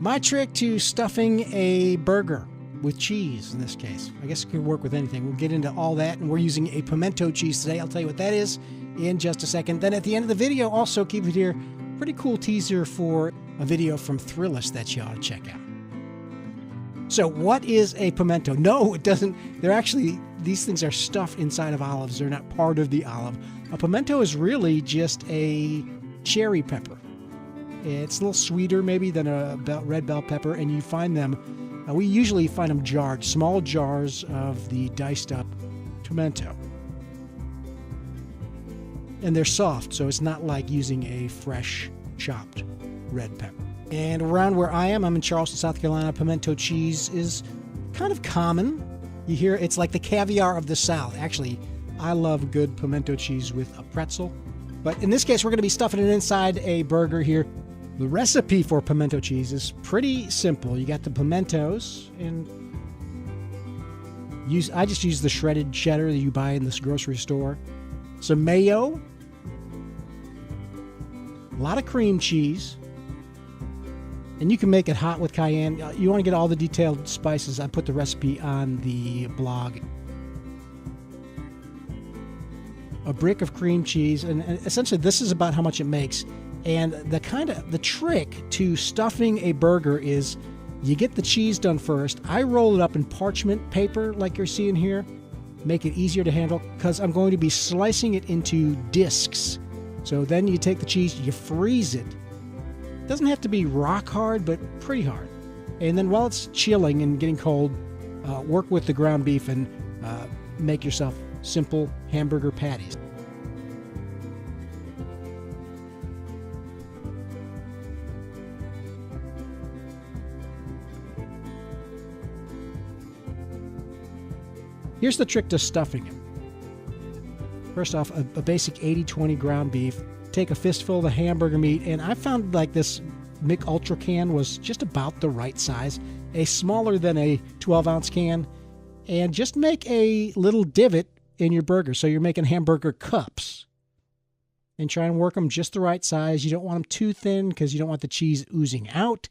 My trick to stuffing a burger with cheese in this case. I guess it could work with anything. We'll get into all that, and we're using a pimento cheese today. I'll tell you what that is in just a second. Then at the end of the video, also keep it here, pretty cool teaser for a video from Thrillist that you ought to check out. So what is a pimento? No, it doesn't. They're actually, these things are stuffed inside of olives. They're not part of the olive. A pimento is really just a cherry pepper. It's a little sweeter maybe than a red bell pepper, and you find them, we usually find them jarred, small jars of the diced up pimento. And they're soft, so it's not like using a fresh chopped red pepper. And around where I am, I'm in Charleston, South Carolina, pimento cheese is kind of common. You hear it's like the caviar of the South. Actually, I love good pimento cheese with a pretzel. But in this case, we're going to be stuffing it inside a burger here. The recipe for pimento cheese is pretty simple. You got the pimentos, and I just use the shredded cheddar that you buy in this grocery store. Some mayo, a lot of cream cheese, and you can make it hot with cayenne. You want to get all the detailed spices. I put the recipe on the blog. A brick of cream cheese, and essentially this is about how much it makes. And the trick to stuffing a burger is you get the cheese done first. I roll it up in parchment paper like you're seeing here. Make it easier to handle because I'm going to be slicing it into discs. So then you take the cheese, you freeze it. It doesn't have to be rock hard, but pretty hard. And then while it's chilling and getting cold, work with the ground beef and make yourself simple hamburger patties. Here's the trick to stuffing it. First off, a basic 80-20 ground beef. Take a fistful of the hamburger meat, and I found like this Mick Ultra can was just about the right size, a smaller than a 12-ounce can, and just make a little divot in your burger. So you're making hamburger cups, and try and work them just the right size. You don't want them too thin because you don't want the cheese oozing out.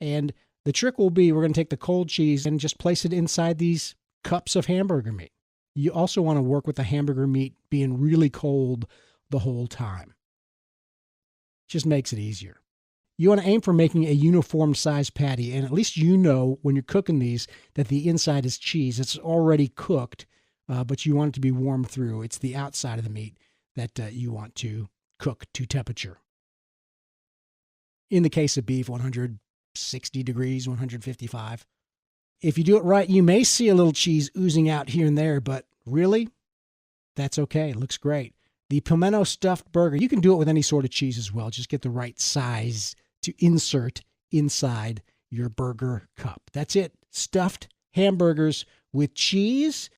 And the trick will be we're going to take the cold cheese and just place it inside these cups of hamburger meat. You also want to work with the hamburger meat being really cold the whole time. Just makes it easier. You want to aim for making a uniform size patty, and at least you know when you're cooking these that the inside is cheese. It's already cooked, but you want it to be warm through. It's the outside of the meat that you want to cook to temperature. In the case of beef, 160 degrees, 155. If you do it right, you may see a little cheese oozing out here and there, but really, that's okay. It looks great. The pimento stuffed burger, you can do it with any sort of cheese as well. Just get the right size to insert inside your burger cup. That's it. Stuffed hamburgers with cheese.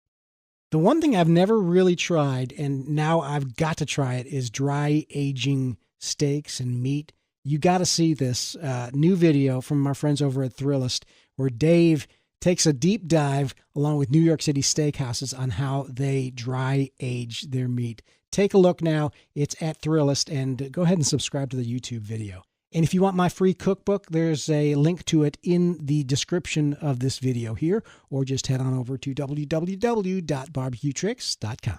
The one thing I've never really tried, and now I've got to try it, is dry aging steaks and meat. You got to see this new video from our friends over at Thrillist, where Dave takes a deep dive along with New York City steakhouses on how they dry age their meat. Take a look now. It's at Thrillist, and go ahead and subscribe to the YouTube video. And if you want my free cookbook, there's a link to it in the description of this video here, or just head on over to www.barbecuetricks.com.